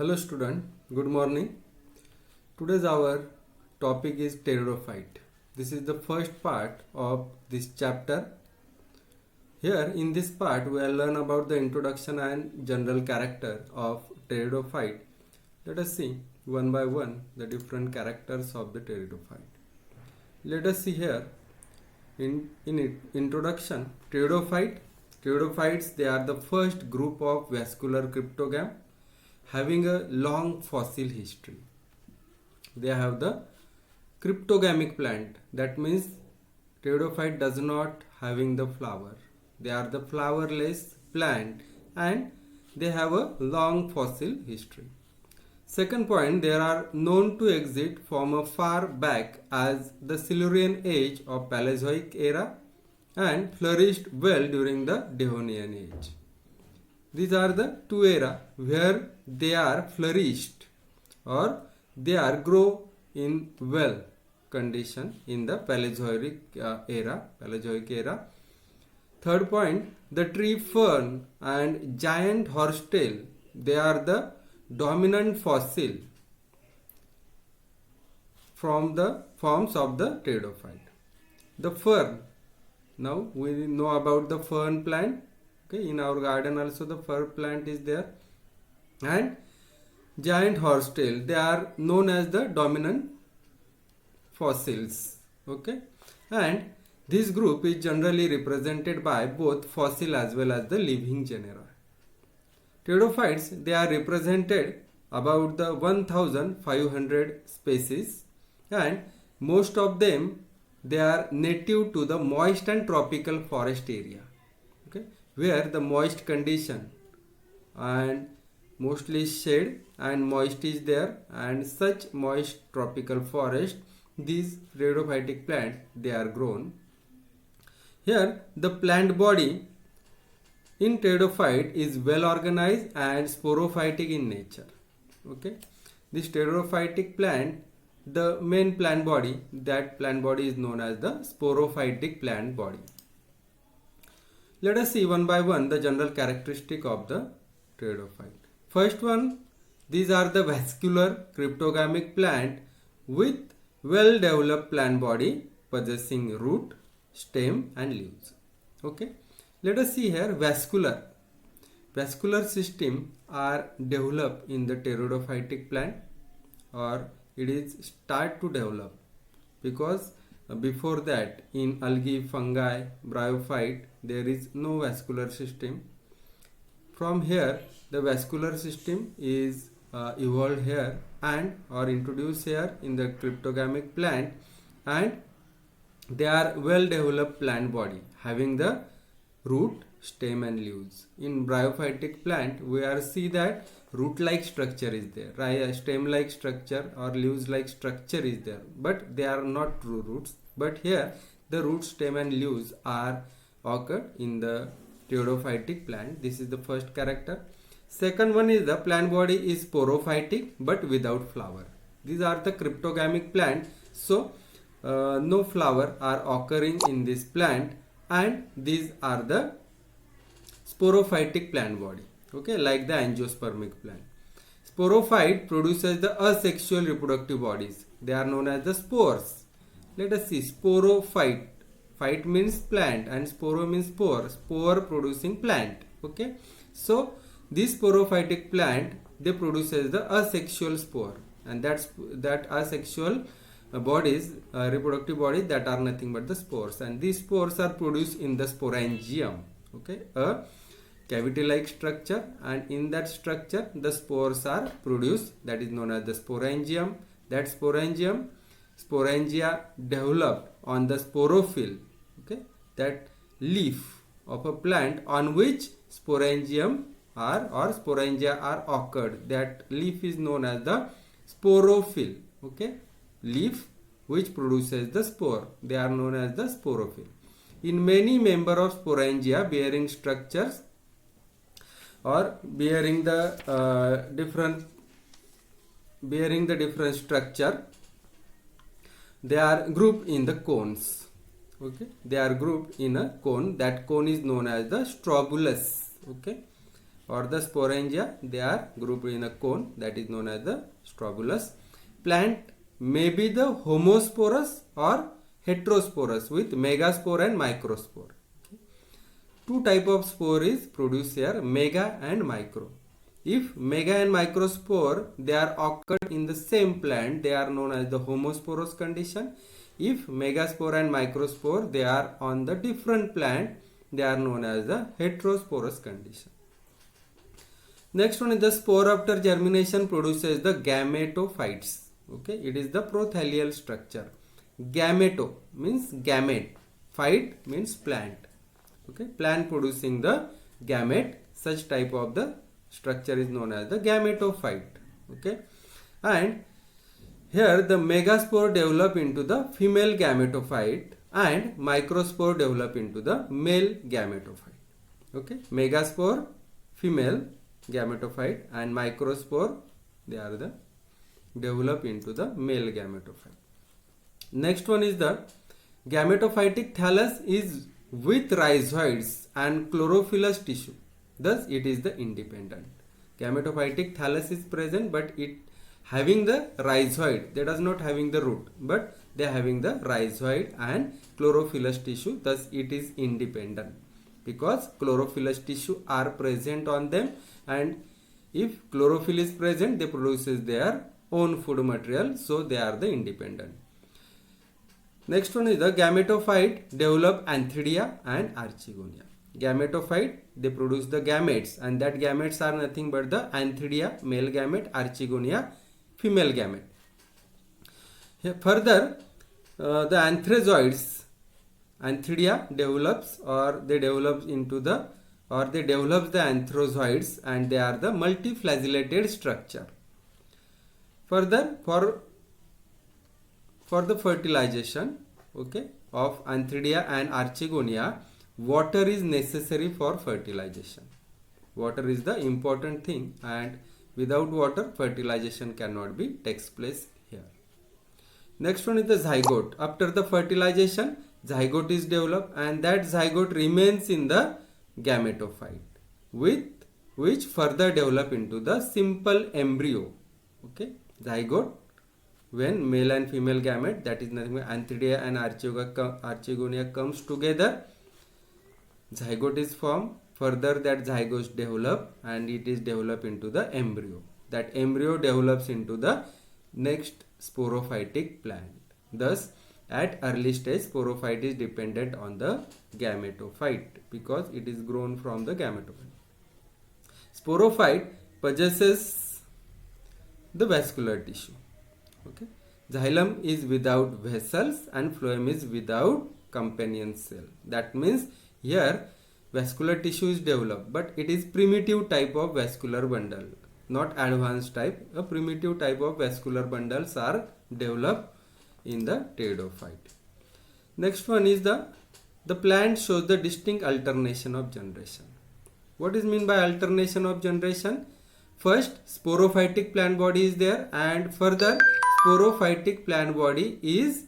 Hello student, good morning. Today's our topic is pteridophyte. This is the first part of this chapter. Here in this part we will learn about the introduction and general character of pteridophyte. Let us see one by one the different characters of the pteridophyte. Let us see here introduction. Pteridophytes, they are the first group of vascular cryptogam having a long fossil history. They have the cryptogamic plant. That means pteridophyte does not having the flower. They are the flowerless plant and they have a long fossil history. Second point, they are known to exist from a far back as the Silurian age of Paleozoic era and flourished well during the Devonian age. These are the two era where they are flourished or they are grow in well condition in the Paleozoic era. Third point, the tree fern and giant horsetail, they are the dominant fossil from the forms of the pteridophyte. The fern, now we know about the fern plant. Okay, in our garden also the fir plant is there, and giant horsetail, they are known as the dominant fossils. Okay, and this group is generally represented by both fossil as well as the living genera. Pteridophytes, they are represented about the 1500 species, and most of them they are native to the moist and tropical forest area. Okay, where the moist condition and mostly shade and moist is there, and such moist tropical forest, these pteridophytic plants they are grown. Here the plant body in pteridophyte is well organized and sporophytic in nature. Okay, this pteridophytic plant, the main plant body, that plant body is known as the sporophytic plant body. Let us see one by one the general characteristic of the pteridophyte. First one, these are the vascular cryptogamic plant with well developed plant body possessing root, stem and leaves. Okay, let us see here vascular system are developed in the pteridophytic plant, or it is start to develop, because before that in algae, fungi, bryophyte there is no vascular system. From here the vascular system is evolved here and or introduced here in the cryptogamic plant, and they are well developed plant body having the root, stem and leaves. In bryophytic plant we are see that root like structure is there, right? Stem like structure or leaves like structure is there, but they are not true roots. But here the root, stem and leaves are occurred in the pteridophytic plant. This is the first character. Second one is the plant body is sporophytic but without flower. These are the cryptogamic plant, so no flower are occurring in this plant, and these are the sporophytic plant body. Okay, like the angiospermic plant. Sporophyte produces the asexual reproductive bodies. They are known as the spores. Let us see sporophyte. Phyte means plant and sporo means spore. Spore producing plant. Okay, so this sporophytic plant, they produces the asexual spore, and that asexual bodies, reproductive bodies, that are nothing but the spores, and these spores are produced in the sporangium. Okay, a cavity like structure, and in that structure the spores are produced, that is known as the sporangium. That sporangia developed on the sporophyll. Okay, that leaf of a plant on which sporangium are or sporangia are occurred, that leaf is known as the sporophyll. Okay, leaf which produces the spore, they are known as the sporophyll. In many member of sporangia bearing structures or bearing the different structure, they are grouped in the cones. Okay, they are grouped in a cone. That cone is known as the strobulus. Okay, or the sporangia, they are grouped in a cone, that is known as the strobulus. Plant may be the homosporous or heterosporous with megaspore and microspore. Two type of spore is produced here, mega and micro. If mega and microspore they are occurred in the same plant, they are known as the homosporous condition. If megaspore and microspore they are on the different plant, they are known as the heterosporous condition. Next one is the spore after germination produces the gametophytes. Okay, it is the prothallal structure. Gameto means gamete, phyte means plant. Okay, plant producing the gamete, such type of the structure is known as the gametophyte. Okay, and here the megaspore develop into the female gametophyte and microspore develop into the male gametophyte. Okay, megaspore female gametophyte and microspore they are the develop into the male gametophyte. Next one is the gametophytic thallus is with rhizoids and chlorophyllous tissue, thus it is the independent. Gametophytic thallus is present, but it having the rhizoid, they does not having the root, but they are having the rhizoid and chlorophyllous tissue, thus it is independent, because chlorophyllous tissue are present on them, and if chlorophyll is present, they produces their own food material, so they are the independent. Next one is the gametophyte develop antheridia and archegonia. Gametophyte they produce the gametes, and that gametes are nothing but the antheridia male gamete, archegonia female gamete. Further, the anthrazoids, antheridia develops they develop the anthrazoids, and they are the multiflagellated structure. Further, for the fertilization, okay, of antheridia and archegonia, water is necessary for fertilization. Water is the important thing, and without water fertilization cannot be takes place here. Next one is the zygote. After the fertilization, zygote is developed, and that zygote remains in the gametophyte, with which further develop into the simple embryo. Okay, zygote, when male and female gamete, that is nothing but antheridia and archegonia comes together, zygote is formed. Further that zygote develop, and it is developed into the embryo. That embryo develops into the next sporophytic plant. Thus, at early stage, sporophyte is dependent on the gametophyte, because it is grown from the gametophyte. Sporophyte possesses the vascular tissue. Okay, xylem is without vessels and phloem is without companion cell. That means here vascular tissue is developed, but it is primitive type of vascular bundle, not advanced type. A primitive type of vascular bundles are developed in the pteridophyte. Next one is the plant shows the distinct alternation of generation. What is mean by alternation of generation? First, sporophytic plant body is there, and further sporophytic plant body is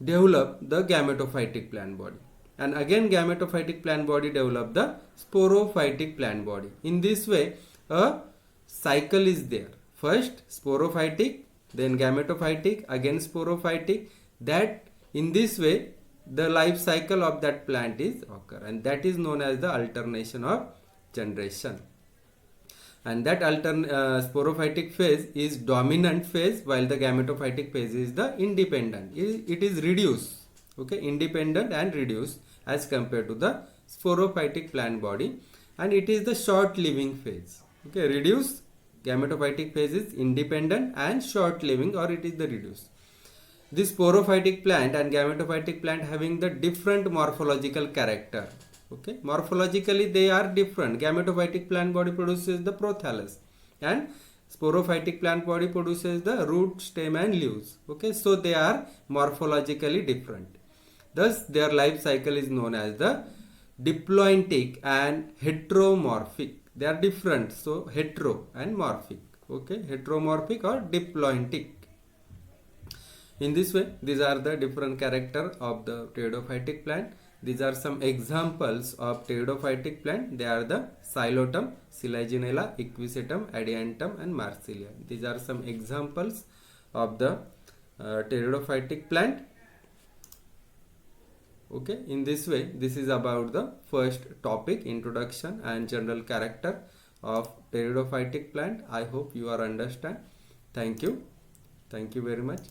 develop the gametophytic plant body, and again gametophytic plant body develop the sporophytic plant body. In this way, a cycle is there. First sporophytic, then gametophytic, again sporophytic. That in this way the life cycle of that plant is occur, and that is known as the alternation of generation. And that sporophytic phase is dominant phase, while the gametophytic phase is the independent. It is reduced, okay, independent and reduced as compared to the sporophytic plant body, and it is the short living phase. Okay, reduced gametophytic phase is independent and short living, or it is the reduced. This sporophytic plant and gametophytic plant having the different morphological character. Okay, morphologically they are different. Gametophytic plant body produces the prothallus, and sporophytic plant body produces the root, stem and leaves. Okay, so they are morphologically different. Thus their life cycle is known as the diplointic and heteromorphic. They are different, so hetero and morphic. Okay, heteromorphic or diplointic. In this way, these are the different character of the pteridophytic plant. These are some examples of pteridophytic plant. They are the Xylotum, Selaginella, Equisetum, Adiantum and Marsilia. These are some examples of the pteridophytic plant. Okay, in this way, this is about the first topic, introduction and general character of pteridophytic plant. I hope you are understand. Thank you very much.